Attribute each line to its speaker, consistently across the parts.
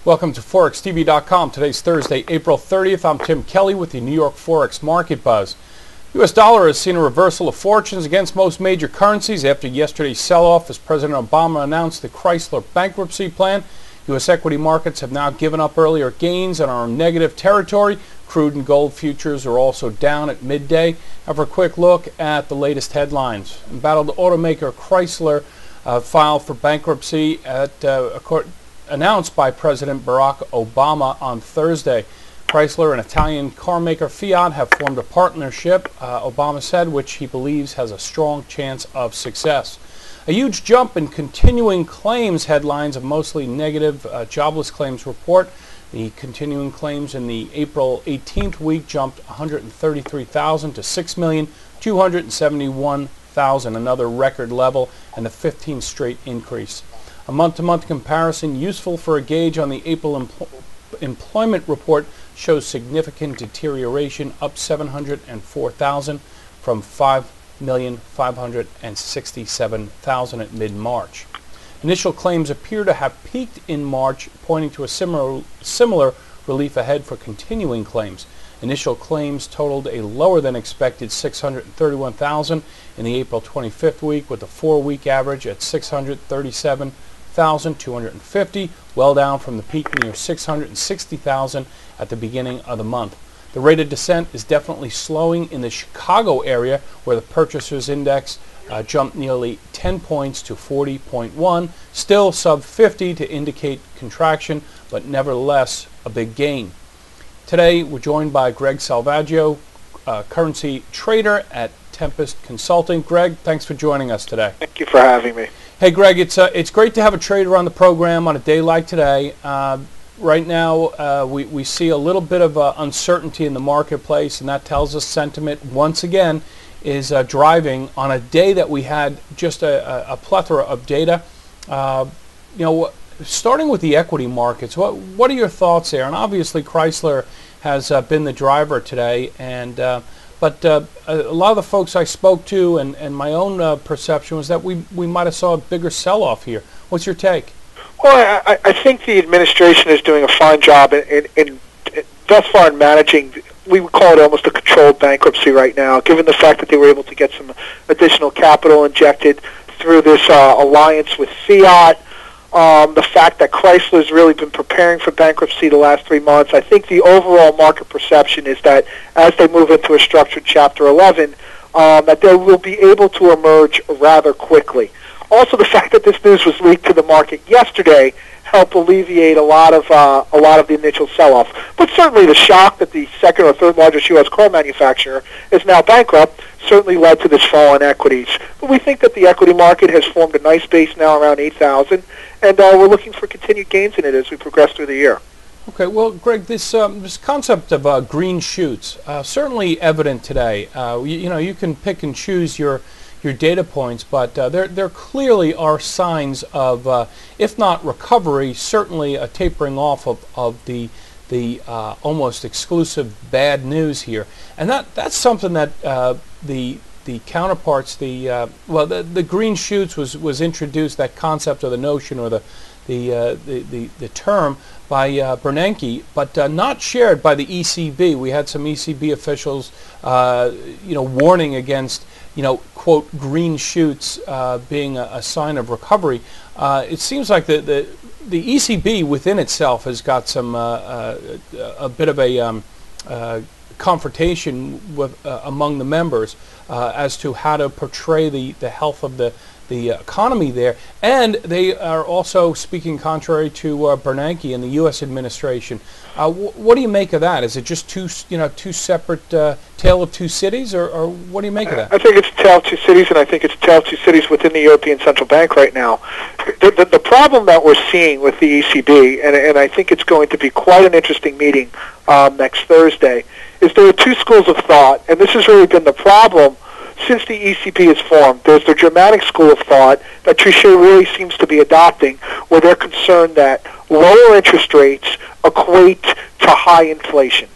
Speaker 1: Welcome to ForexTV.com. Today's Thursday, April 30th. I'm Tim Kelly with the New York Forex Market Buzz. U.S. dollar has seen a reversal of fortunes against most major currencies after yesterday's sell-off as President Obama announced the Chrysler bankruptcy plan. U.S. equity markets have now given up earlier gains and are in negative territory. Crude and gold futures are also down at midday. Have a quick look at the latest headlines. Embattled automaker Chrysler filed for bankruptcy announced by President Barack Obama on Thursday. Chrysler and Italian carmaker Fiat have formed a partnership, Obama said, which he believes has a strong chance of success. A huge jump in continuing claims headlines of mostly negative jobless claims report. The continuing claims in the April 18th week jumped 133,000 to 6,271,000, another record level and the 15th straight increase. A month-to-month comparison useful for a gauge on the April employment report shows significant deterioration, up 704,000 from 5,567,000 at mid-March. Initial claims appear to have peaked in March, pointing to a similar relief ahead for continuing claims. Initial claims totaled a lower than expected 631,000 in the April 25th week, with a 4-week average at 637,250, well down from the peak near 660,000 at the beginning of the month. The rate of descent is definitely slowing in the Chicago area, where the purchasers index jumped nearly 10 points to 40.1, still sub 50 to indicate contraction, but nevertheless a big gain. Today we're joined by Greg Salvaggio, currency trader at Tempus Consulting. Greg, thanks for joining us today.
Speaker 2: Thank you for having me.
Speaker 1: Hey Greg, it's great to have a trader on the program on a day like today. Right now we see a little bit of uncertainty in the marketplace, and that tells us sentiment once again is driving on a day that we had just a plethora of data. Starting with the equity markets, what are your thoughts there? And obviously Chrysler has been the driver today, and but a lot of the folks I spoke to and my own perception was that we might have saw a bigger sell-off here. What's your take?
Speaker 2: Well, I think the administration is doing a fine job in thus far in managing, we would call it almost a controlled bankruptcy right now, given the fact that they were able to get some additional capital injected through this alliance with Fiat. The fact that Chrysler has really been preparing for bankruptcy the last 3 months. I think the overall market perception is that as they move into a structured Chapter 11, that they will be able to emerge rather quickly. Also, the fact that this news was leaked to the market yesterday helped alleviate a lot of the initial sell-off. But certainly the shock that the second or third largest U.S. car manufacturer is now bankrupt certainly led to this fall in equities. But we think that the equity market has formed a nice base now around 8,000, and we're looking for continued gains in it as we progress through the year.
Speaker 1: Okay, well, Greg, this concept of green shoots certainly evident today. You can pick and choose your data points, but there clearly are signs of, if not recovery, certainly a tapering off of the almost exclusive bad news here, and that's something that the counterparts, the green shoots was introduced, that concept or the notion or the term by Bernanke, but not shared by the ECB. We had some ECB officials, warning against, quote, green shoots being a sign of recovery. It seems like the ECB within itself has got some a bit of a confrontation with among the members as to how to portray the health of the economy there, and they are also speaking contrary to Bernanke and the U.S. administration. What do you make of that? Is it just two separate tale of two cities, or what do you make of that?
Speaker 2: I think it's a tale of two cities, and I think it's a tale of two cities within the European Central Bank right now. The problem that we're seeing with the ECB, and I think it's going to be quite an interesting meeting next Thursday, is there are two schools of thought, and this has really been the problem since the ECB is formed. There's the Germanic school of thought that Trichet really seems to be adopting, where they're concerned that lower interest rates equate to high inflation.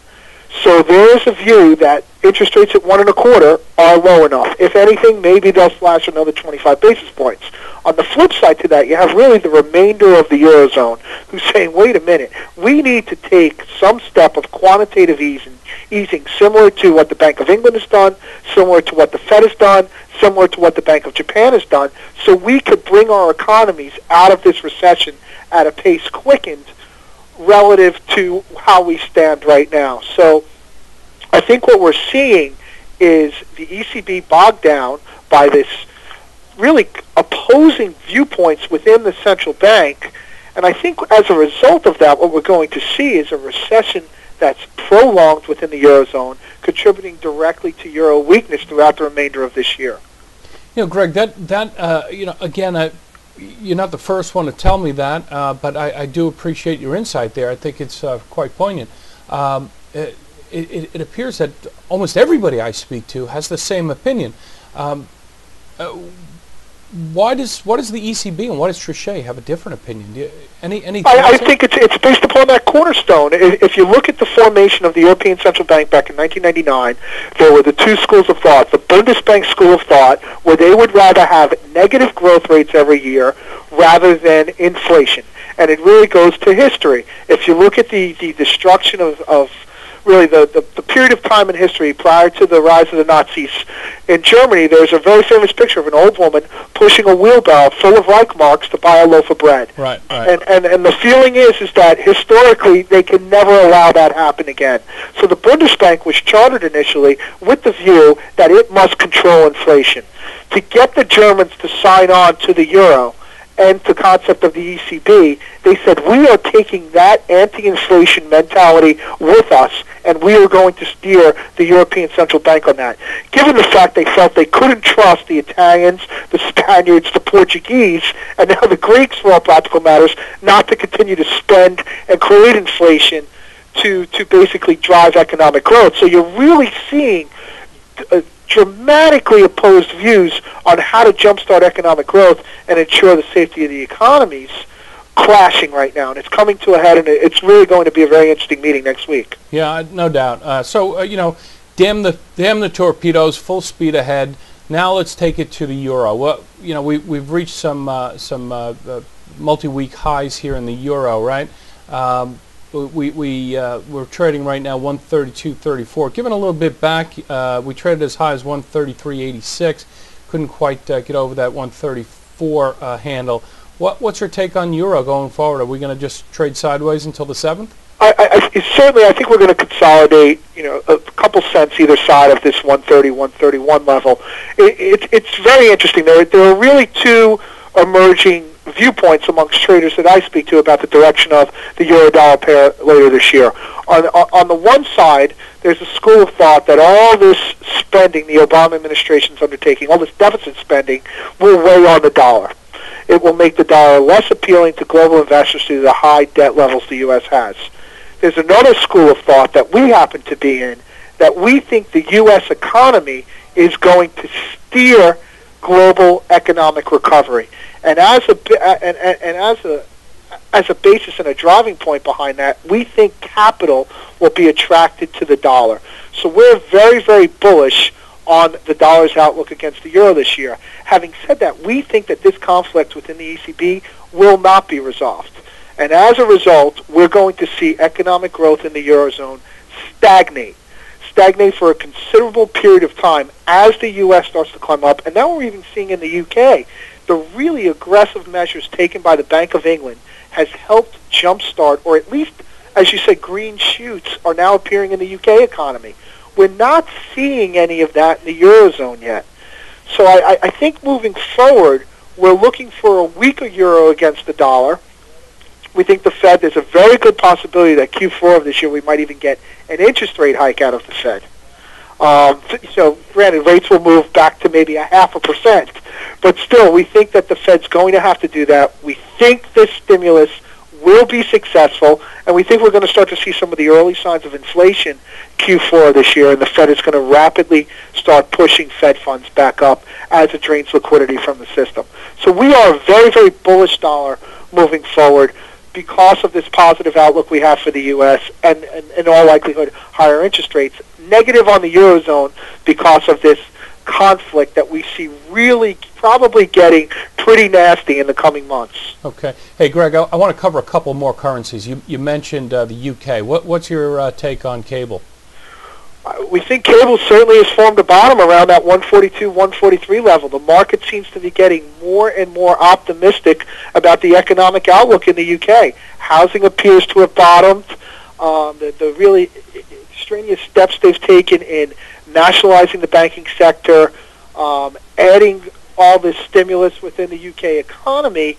Speaker 2: So there is a view that interest rates at 1.25% are low enough. If anything, maybe they'll slash another 25 basis points. On the flip side to that, you have really the remainder of the Eurozone who's saying, wait a minute, we need to take some step of quantitative easing similar to what the Bank of England has done, similar to what the Fed has done, similar to what the Bank of Japan has done, so we could bring our economies out of this recession at a pace quickened relative to how we stand right now. So I think what we're seeing is the ECB bogged down by this really opposing viewpoints within the central bank. And I think as a result of that, what we're going to see is a recession that's prolonged within the Eurozone, contributing directly to Euro weakness throughout the remainder of this year.
Speaker 1: You know, Greg, again, you're not the first one to tell me that, but I do appreciate your insight there. I think it's quite poignant. It appears that almost everybody I speak to has the same opinion. What does the ECB and what does Trichet have a different opinion?
Speaker 2: I think it's based upon that cornerstone. If you look at the formation of the European Central Bank back in 1999, there were the two schools of thought. The Bundesbank school of thought, where they would rather have negative growth rates every year rather than inflation. And it really goes to history. If you look at the destruction of really the period of time in history prior to the rise of the Nazis in Germany, there's a very famous picture of an old woman pushing a wheelbarrow full of Reichmarks to buy a loaf of bread.
Speaker 1: Right.
Speaker 2: And the feeling is that historically they can never allow that happen again. So the Bundesbank was chartered initially with the view that it must control inflation. To get the Germans to sign on to the euro and the concept of the ECB, they said, we are taking that anti-inflation mentality with us, and we are going to steer the European Central Bank on that. Given the fact they felt they couldn't trust the Italians, the Spaniards, the Portuguese, and now the Greeks, for all practical matters, not to continue to spend and create inflation to basically drive economic growth. So you're really seeing dramatically opposed views on how to jumpstart economic growth and ensure the safety of the economies clashing right now, and it's coming to a head, and it's really going to be a very interesting meeting next week.
Speaker 1: Yeah, no doubt. Damn the torpedoes, full speed ahead. Now let's take it to the euro. Well, we've reached some multi-week highs here in the euro, right? We're trading right now 132.34. Given a little bit back, we traded as high as 133.86. Couldn't quite get over that 134 handle. What's your take on euro going forward? Are we going to just trade sideways until the 7th?
Speaker 2: Certainly, I think we're going to consolidate, a couple cents either side of this 130, 131 level. It's very interesting. There are really two emerging viewpoints amongst traders that I speak to about the direction of the euro-dollar pair later this year. On the one side, there's a school of thought that all this spending the Obama administration's undertaking, all this deficit spending, will weigh on the dollar. It will make the dollar less appealing to global investors due to the high debt levels the U.S. has. There's another school of thought that we happen to be in, that we think the U.S. economy is going to steer global economic recovery. And as a basis and a driving point behind that, we think capital will be attracted to the dollar. So we're very, very bullish on the dollar's outlook against the euro this year. Having said that, we think that this conflict within the ECB will not be resolved. And as a result, we're going to see economic growth in the Eurozone stagnate for a considerable period of time as the U.S. starts to climb up. And now we're even seeing in the U.K. the really aggressive measures taken by the Bank of England has helped jumpstart, or at least, as you said, green shoots are now appearing in the UK economy. We're not seeing any of that in the Eurozone yet. So I think moving forward, we're looking for a weaker euro against the dollar. We think the Fed, there's a very good possibility that Q4 of this year we might even get an interest rate hike out of the Fed. So granted, rates will move back to maybe 0.5%, but still, we think that the Fed's going to have to do that. We think this stimulus will be successful, and we think we're going to start to see some of the early signs of inflation Q4 this year, and the Fed is going to rapidly start pushing Fed funds back up as it drains liquidity from the system. So we are a very, very bullish dollar moving forward because of this positive outlook we have for the U.S. and in all likelihood, higher interest rates. Negative on the Eurozone because of this conflict that we see really probably getting pretty nasty in the coming months.
Speaker 1: Okay. Hey, Greg, I want to cover a couple more currencies. You mentioned the UK. What's your take on cable?
Speaker 2: We think cable certainly has formed a bottom around that 142, 143 level. The market seems to be getting more and more optimistic about the economic outlook in the UK. Housing appears to have bottomed. The really strenuous steps they've taken in nationalizing the banking sector, adding all this stimulus within the UK economy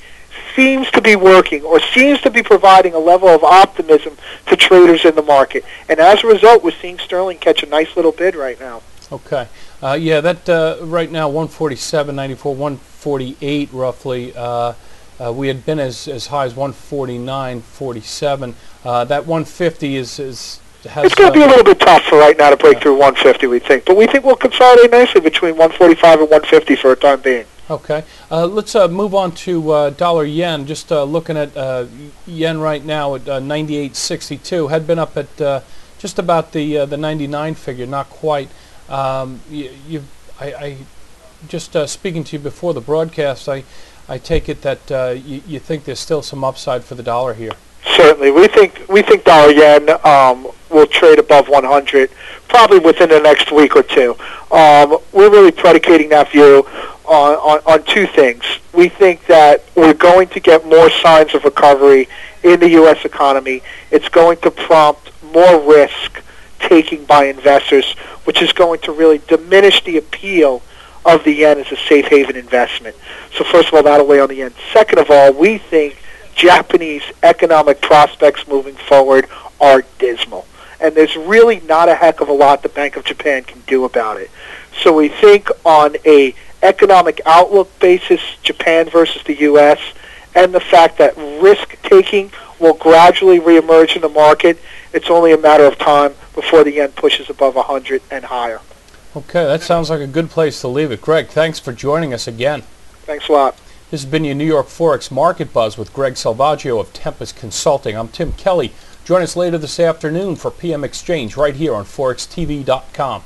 Speaker 2: seems to be working, or seems to be providing a level of optimism to traders in the market. And as a result, we're seeing sterling catch a nice little bid right now.
Speaker 1: Okay. Yeah, that right now 147.94, 148 roughly. We had been as high as 149.47. That 150 has
Speaker 2: it's going to be a little bit tough for right now to break through 150, we think. But we think we'll consolidate nicely between 145 and 150 for a time being.
Speaker 1: Okay. Let's move on to dollar yen. Just looking at yen right now at 98.62. Had been up at just about the 99 figure, not quite. I just speaking to you before the broadcast, I take it that you think there's still some upside for the dollar here.
Speaker 2: Certainly, we think dollar yen will trade above 100 probably within the next week or two. We're really predicating that view on two things. We think that we're going to get more signs of recovery in the U.S. economy. It's going to prompt more risk taking by investors, which is going to really diminish the appeal of the yen as a safe haven investment. So first of all, that'll weigh on the yen. Second of all, we think Japanese economic prospects moving forward are dismal. And there's really not a heck of a lot the Bank of Japan can do about it. So we think on a economic outlook basis, Japan versus the U.S., and the fact that risk-taking will gradually reemerge in the market, it's only a matter of time before the yen pushes above 100 and higher.
Speaker 1: Okay, that sounds like a good place to leave it. Greg, thanks for joining us again.
Speaker 2: Thanks a lot.
Speaker 1: This has been your New York Forex Market Buzz with Greg Salvaggio of Tempus Consulting. I'm Tim Kelly. Join us later this afternoon for PM Exchange right here on ForexTV.com.